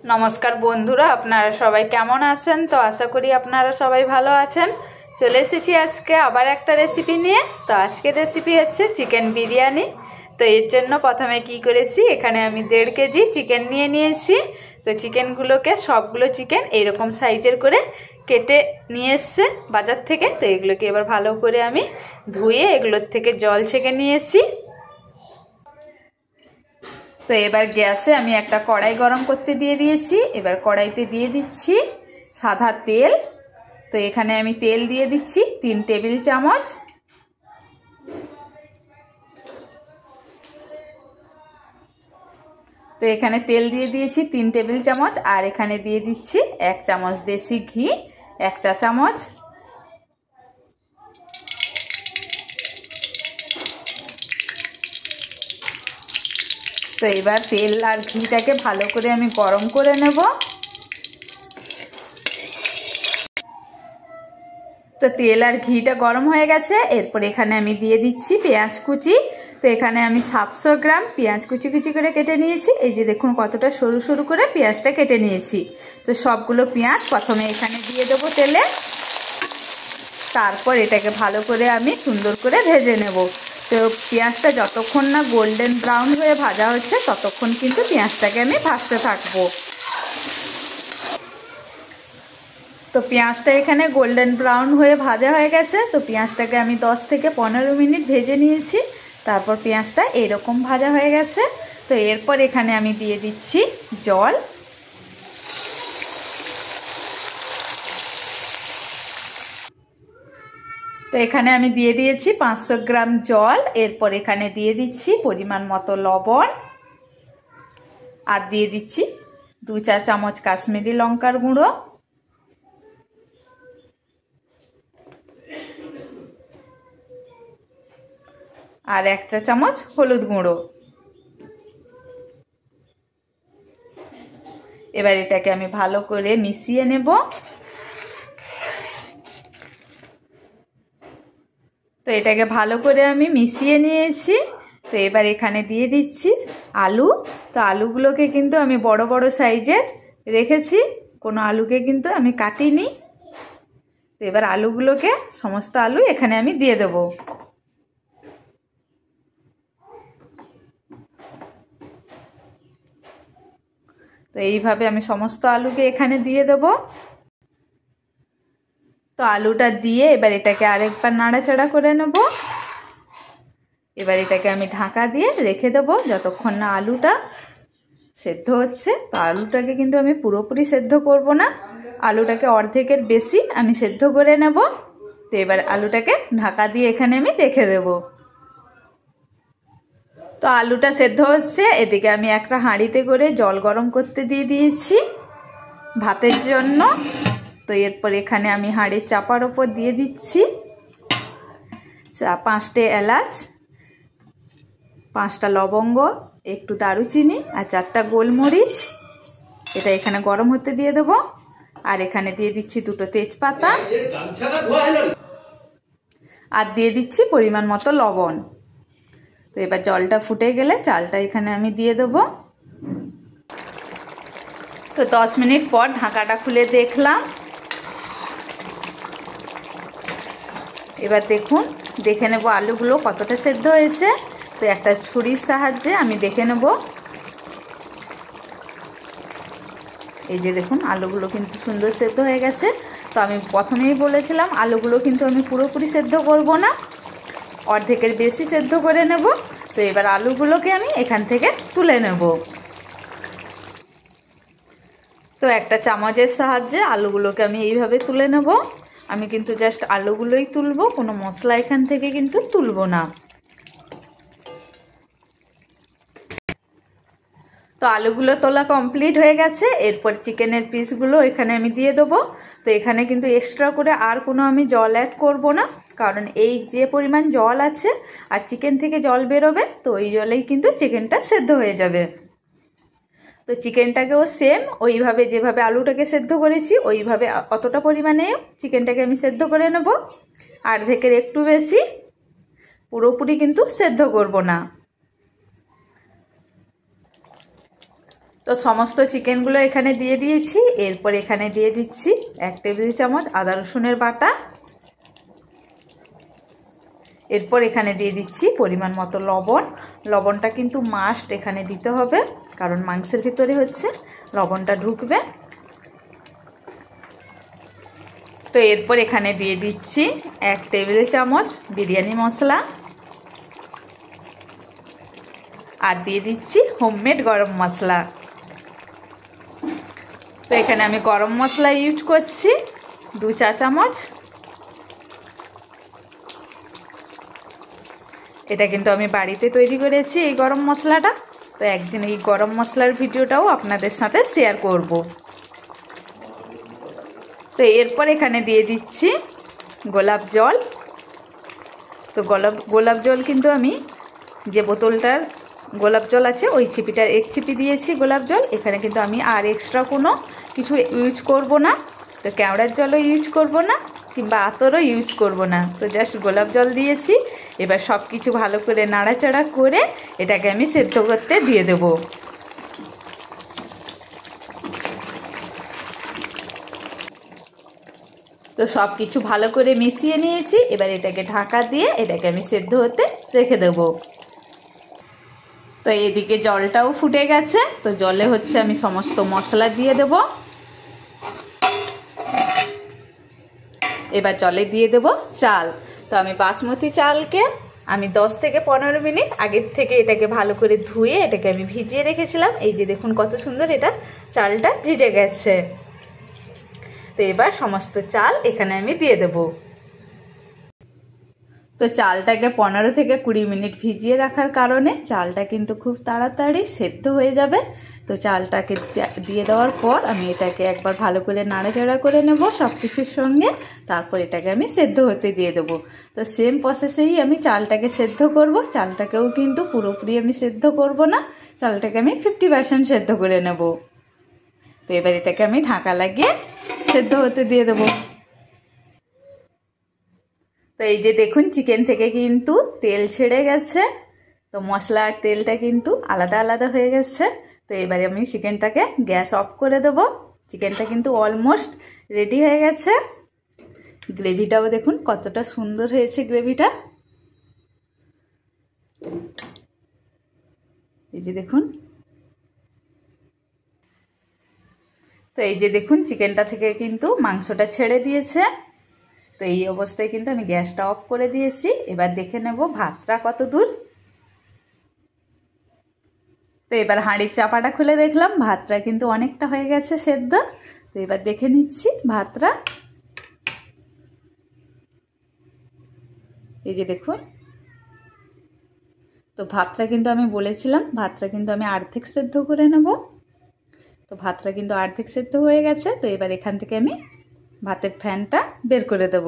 नमस्कार बंधुरा आपनारा सबाई केमन आছেন। तो आशा करी आपनारा सबाई भालो आছেন। चले एसेছি আজকে আবার একটা রেসিপি নিয়ে। তো আজকে রেসিপি হচ্ছে চিকেন বিরিয়ানি। তো এর জন্য প্রথমে কি করেছি, এখানে আমি 1.5 কেজি চিকেন নিয়ে নিয়েছি। তো চিকেনগুলোকে সবগুলো চিকেন এইরকম সাইজের করে কেটে নিয়ে এসেছে বাজার থেকে। তো এগুলোকে এবার ভালো করে আমি ধুয়ে এগুলোর থেকে জল ছেঁকে নিয়েছি। তো এবার গ্যাসে আমি একটা কড়াই গরম করতে দিয়ে দিয়েছি। এবার কড়াইতে দিয়ে দিচ্ছি সাদা তেল। তো এখানে আমি তেল দিয়ে দিচ্ছি 3 টেবিল চামচ। তো এখানে তেল দিয়ে দিয়েছি 3 টেবিল চামচ, আর এখানে দিয়ে দিচ্ছি 1 চামচ দেশি ঘি, 1 চা চামচ। তো এবার তেল আর ঘিটাকে ভালো করে আমি গরম করে নেব। তো তেল আর ঘিটা গরম হয়ে গেছে। এরপর এখানে আমি দিয়ে দিচ্ছি পেঁয়াজ কুচি। তো এখানে আমি 700 গ্রাম পেঁয়াজ কুচি কুচি করে কেটে নিয়েছি। এই যে দেখুন কতটা সরু সরু করে পেঁয়াজটা কেটে নিয়েছি। তো সবগুলো পেঁয়াজ প্রথমে এখানে দিয়ে দেবো তেলে। তারপর এটাকে ভালো করে আমি সুন্দর করে ভেজে নেব। তো পেঁয়াজটা যতক্ষণ না গোল্ডেন ব্রাউন হয়ে ভাজা হচ্ছে ততক্ষণ কিন্তু পেঁয়াজটাকে আমি ভাজতে থাকবো। তো পেঁয়াজটা এখানে গোল্ডেন ব্রাউন হয়ে ভাজা হয়ে গেছে। তো পেঁয়াজটাকে আমি 10 থেকে 15 মিনিট ভেজে নিয়েছি। তারপর পেঁয়াজটা এরকম ভাজা হয়ে গেছে। তো এরপর এখানে আমি দিয়ে দিচ্ছি জল। তো এখানে আমি দিয়ে দিয়েছি 500 গ্রাম জল। এরপর এখানে দিয়ে দিচ্ছি পরিমাণ মতো লবণ, আর দিয়ে দিচ্ছি 2 চা চামচ কাশ্মীরি লঙ্কার গুঁড়ো, আর 1 চা চামচ হলুদ গুঁড়ো। এবার এটাকে আমি ভালো করে মিশিয়ে নেব। তো এটাকে ভালো করে আমি মিশিয়ে নিয়েছি। তো এবার এখানে দিয়ে দিচ্ছি আলু। তো আলুগুলোকে কিন্তু আমি বড় বড় সাইজের রেখেছি, কোনো আলুকে কিন্তু আমি কাটিনি। তো এবার আলুগুলোকে সমস্ত আলু এখানে আমি দিয়ে দেব। তো এইভাবে আমি সমস্ত আলুকে এখানে দিয়ে দেব। তো আলুটা দিয়ে এবার এটাকে আরেকবার নাড়াচাড়া করে নেব। এবার এটাকে আমি ঢাকা দিয়ে রেখে দেব যতক্ষণ না আলুটা সেদ্ধ হচ্ছে। তো আলুটাকে কিন্তু আমি পুরোপুরি সেদ্ধ করব না, আলুটাকে অর্ধেকের বেশি আমি সেদ্ধ করে নেব। তো এবার আলুটাকে ঢাকা দিয়ে এখানে আমি রেখে দেব। তো আলুটা সেদ্ধ হচ্ছে। এদিকে আমি একটা হাঁড়িতে করে জল গরম করতে দিয়ে দিয়েছি ভাতের জন্য। তো এরপর এখানে আমি হাঁড়ির চাপার ওপর দিয়ে দিচ্ছি 5টে এলাচ, 5টা লবঙ্গ, একটু দারুচিনি, আর 4টা গোলমরিচ। এটা এখানে গরম হতে দিয়ে দেব। আর এখানে দিয়ে দিচ্ছি 2টো তেজপাতা, আর দিয়ে দিচ্ছি পরিমাণ মতো লবণ। তো এবার জলটা ফুটে গেলে চালটা এখানে আমি দিয়ে দেব। তো 10 মিনিট পর ঢাকাটা খুলে দেখলাম। এবার দেখুন, দেখে নেব আলুগুলো কতটা সেদ্ধ হয়েছে। তো একটা ছুরির সাহায্যে আমি দেখে নেব। এই যে দেখুন আলুগুলো কিন্তু সুন্দর সেদ্ধ হয়ে গেছে। তো আমি প্রথমেই বলেছিলাম আলুগুলো কিন্তু আমি পুরোপুরি সেদ্ধ করব না, অর্ধেকের বেশি সেদ্ধ করে নেব। তো এবার আলুগুলোকে আমি এখান থেকে তুলে নেব। তো একটা চামচের সাহায্যে আলুগুলোকে আমি এইভাবে তুলে নেব। আমি কিন্তু জাস্ট আলুগুলোই তুলব, কোনো মশলা এখান থেকে কিন্তু তুলব না। তো আলুগুলো তোলা কমপ্লিট হয়ে গেছে। এরপর চিকেনের পিসগুলো এখানে আমি দিয়ে দেবো। তো এখানে কিন্তু এক্সট্রা করে আর কোনো আমি জল অ্যাড করব না, কারণ এই যে পরিমাণ জল আছে আর চিকেন থেকে জল বেরোবে, তো ওই জলেই কিন্তু চিকেনটা সেদ্ধ হয়ে যাবে। তো চিকেনটাকেও সেম ওইভাবে যেভাবে আলুটাকে সেদ্ধ করেছি ওইভাবে অতটা পরিমাণে চিকেনটাকে আমি সেদ্ধ করে নেব। অর্ধেকের একটু বেশি, পুরোপুরি কিন্তু সেদ্ধ করব না। তো সমস্ত চিকেনগুলো এখানে দিয়ে দিয়েছি। এরপর এখানে দিয়ে দিচ্ছি 1 টেবিল চামচ আদা রসুনের বাটা। এরপর এখানে দিয়ে দিচ্ছি পরিমাণ মতো লবণ। লবণটা কিন্তু মাস্ট এখানে দিতে হবে, কারণ মাংসের ভিতরে হচ্ছে লবণটা ঢুকবে। তো এরপর এখানে দিয়ে দিচ্ছি 1 টেবিল চামচ বিরিয়ানি মশলা, আর দিয়ে দিচ্ছি হোমমেড গরম মশলা। তো এখানে আমি গরম মশলা ইউজ করছি 2 চা চামচ। এটা কিন্তু আমি বাড়িতে তৈরি করেছি এই গরম মশলাটা। তো একদিন এই গরম মশলার ভিডিওটাও আপনাদের সাথে শেয়ার করব। তো এরপর এখানে দিয়ে দিচ্ছি গোলাপ জল। তো গোলাপ জল কিন্তু আমি যে বোতলটার গোলাপ জল আছে ওই ছিপিটার 1 ছিপি দিয়েছি গোলাপ জল। এখানে কিন্তু আমি আর এক্সট্রা কোনো কিছু ইউজ করব না। তো কেওড়ার জলও ইউজ করব না, কিংবা আতরও ইউজ করব না। তো জাস্ট গোলাপ জল দিয়েছি। এবার সব কিছু ভালো করে নাড়াচাড়া করে এটাকে আমি সেদ্ধ করতে দিয়ে দেব। তো সব কিছু ভালো করে মিশিয়ে নিয়েছি। এবার এটাকে ঢাকা দিয়ে এটাকে আমি সেদ্ধ হতে রেখে দেব। তো এদিকে জলটাও ফুটে গেছে। তো জলে হচ্ছে আমি সমস্ত মশলা দিয়ে দেব। এবার জলে দিয়ে দেব চাল। তো আমি বাসমতি চালকে আমি 10 থেকে 15 মিনিট আগের থেকে এটাকে ভালো করে ধুয়ে এটাকে আমি ভিজিয়ে রেখেছিলাম। এই যে দেখুন কত সুন্দর এটা চালটা ভিজে গেছে। তো এবার সমস্ত চাল এখানে আমি দিয়ে দেব। তো চালটাকে 15 থেকে 20 মিনিট ভিজিয়ে রাখার কারণে চালটা কিন্তু খুব তাড়াতাড়ি সেদ্ধ হয়ে যাবে। তো চালটাকে দিয়ে দেওয়ার পর আমি এটাকে একবার ভালো করে নাড়াচাড়া করে নেব সব কিছুর সঙ্গে। তারপর এটাকে আমি সেদ্ধ হতে দিয়ে দেবো। তো সেম প্রসেসেই আমি চালটাকে সেদ্ধ করব। চালটাকেও কিন্তু পুরোপুরি আমি সেদ্ধ করব না, চালটাকে আমি 50% সেদ্ধ করে নেব। তো এবার এটাকে আমি ঢাকা লাগিয়ে সেদ্ধ হতে দিয়ে দেবো। তো এই যে দেখুন চিকেন থেকে কিন্তু তেল ছেড়ে গেছে। তো মশলা আর তেলটা কিন্তু আলাদা আলাদা হয়ে গেছে। তো এবারে আমি চিকেনটাকে গ্যাস অফ করে দেব। চিকেনটা কিন্তু অলমোস্ট রেডি হয়ে গেছে। গ্রেভিটাও দেখুন কতটা সুন্দর হয়েছে গ্রেভিটা। এই যে দেখুন। তো এই যে দেখুন চিকেনটা থেকে কিন্তু মাংসটা ছেড়ে দিয়েছে। তো এই অবস্থায় কিন্তু আমি গ্যাসটা অফ করে দিয়েছি। এবার দেখে নেব ভাতটা কত দূর। তো এবার হাঁড়ির চাপাটা খুলে দেখলাম ভাতটা কিন্তু অনেকটা হয়ে গেছে সেদ্ধ। তো এবার দেখে নিচ্ছি ভাতটা। এই যে দেখুন। তো ভাতটা কিন্তু আমি বলেছিলাম ভাতটা কিন্তু আমি অর্ধেক সেদ্ধ করে নেব। তো ভাতটা কিন্তু অর্ধেক সেদ্ধ হয়ে গেছে। তো এবার এখান থেকে আমি ভাতের ফ্যানটা বের করে দেব।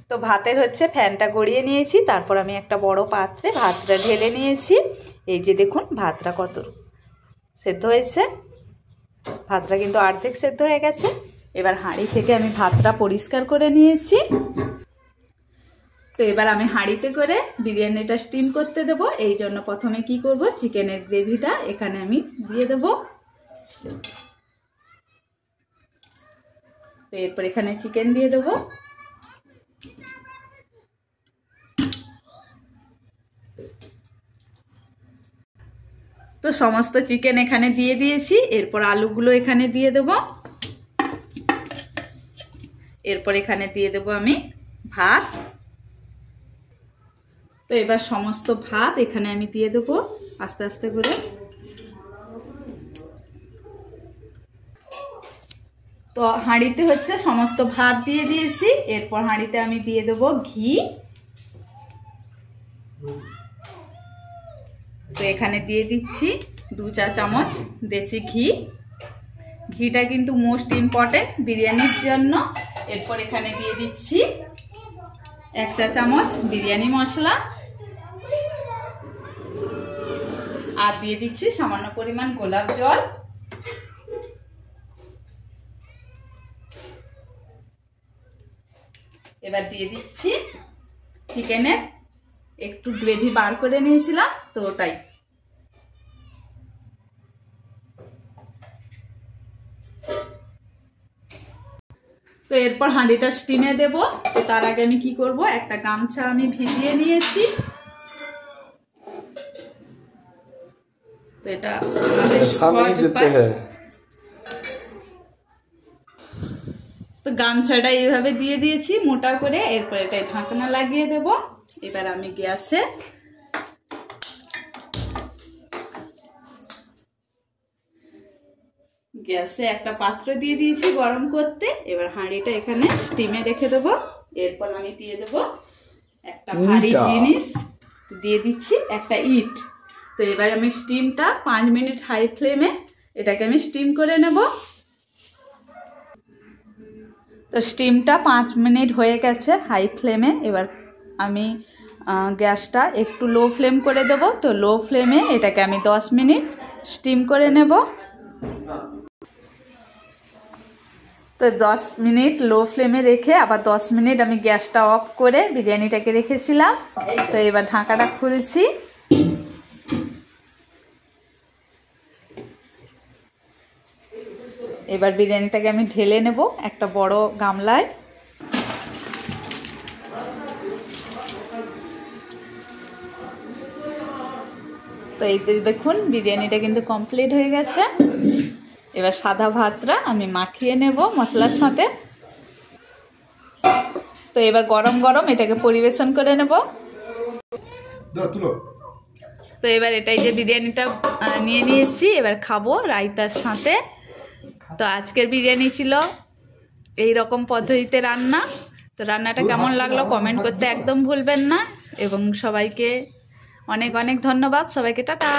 তো ভাতের হচ্ছে ফ্যানটা গড়িয়ে নিয়েছি। তারপর আমি একটা বড় পাত্রে ভাতটা ঢেলে নিয়েছি। এই যে দেখুন ভাতটা কত সেদ্ধ হয়েছে। ভাতটা কিন্তু অর্ধেক সেদ্ধ হয়ে গেছে। এবার হাঁড়ি থেকে আমি ভাতটা পরিষ্কার করে নিয়েছি। তো এবার আমি হাঁড়িতে করে বিরিয়ানিটা স্টিম করতে দেব। এই জন্য প্রথমে কি করব, চিকেনের গ্রেভিটা এখানে আমি দিয়ে দেব। তো এরপর এখানে চিকেন দিয়ে দেব। তো সমস্ত চিকেন এখানে দিয়ে দিয়েছি। এরপর আলুগুলো এখানে দিয়ে দেব। এরপর এখানে দিয়ে দেব আমি ভাত। তো এবার সমস্ত ভাত এখানে আমি দিয়ে দেব আস্তে আস্তে করে। তো হাঁড়িতে হচ্ছে সমস্ত ভাত দিয়ে দিয়েছি। এরপর হাঁড়িতে আমি দিয়ে দেব ঘি। তো এখানে দিয়ে দিচ্ছি 2 চা চামচ দেশি ঘি। ঘিটা কিন্তু মোস্ট ইম্পর্টেন্ট বিরিয়ানির জন্য। এরপর এখানে দিয়ে দিচ্ছি 1 চা চামচ বিরিয়ানি মশলা, আর দিয়ে দিচ্ছি সামান্য পরিমাণ গোলাপ জল। এবার দিয়ে দিচ্ছি চিকেনের একটু গ্রেভি বার করে নিয়েছিলাম, তো ওটাই। তো এরপর হাঁড়িটা স্টিমে দেব। তো তার আগে আমি কি করব, একটা গামছা আমি ভিজিয়ে নিয়েছি। তো এটা তো গামছাটা এইভাবে দিয়ে দিয়েছি মোটা করে। এরপর এটাই ঢাকনা লাগিয়ে দেব। এবার আমি গ্যাসে একটা পাত্র দিয়ে দিয়েছি গরম করতে। এবার হাঁড়িটা এখানে স্টিমে রেখে দেবো। এরপর আমি দিয়ে দেব একটা ভারী জিনিস, দিয়ে দিচ্ছি একটা ইট। তো এবার আমি স্টিমটা 5 মিনিট হাই ফ্লেমে এটাকে আমি স্টিম করে নেব। তো স্টিমটা 5 মিনিট হয়ে গেছে হাই ফ্লেমে। এবার আমি গ্যাসটা একটু লো ফ্লেম করে দেব। তো লো ফ্লেমে এটাকে আমি 10 মিনিট স্টিম করে নেব। তো 10 মিনিট লো ফ্লেমে রেখে আবার 10 মিনিট আমি গ্যাসটা অফ করে বিরিয়ানিটাকে রেখেছিলাম। তো এবার ঢাকাটা খুলছি। এবার বিরিয়ানিটাকে আমি ঢেলে নেব একটা বড় গামলায়। তো এই তো দেখুন বিরিয়ানিটা কিন্তু কমপ্লিট হয়ে গেছে। এবার সাদা ভাতটা আমি মাখিয়ে নেব মশলার সাথে। তো এবার গরম গরম এটাকে পরিবেশন করে নেব। তো এবার এটাই যে বিরিয়ানিটা নিয়ে নিয়েছি, এবার খাবো রায়তার সাথে। তো আজকের বিরিয়ানি ছিল এই রকম পদ্ধতিতে রান্না। তো রান্নাটা কেমন লাগলো কমেন্ট করতে একদম ভুলবেন না। এবং সবাইকে অনেক অনেক ধন্যবাদ। সবাইকে টাটা।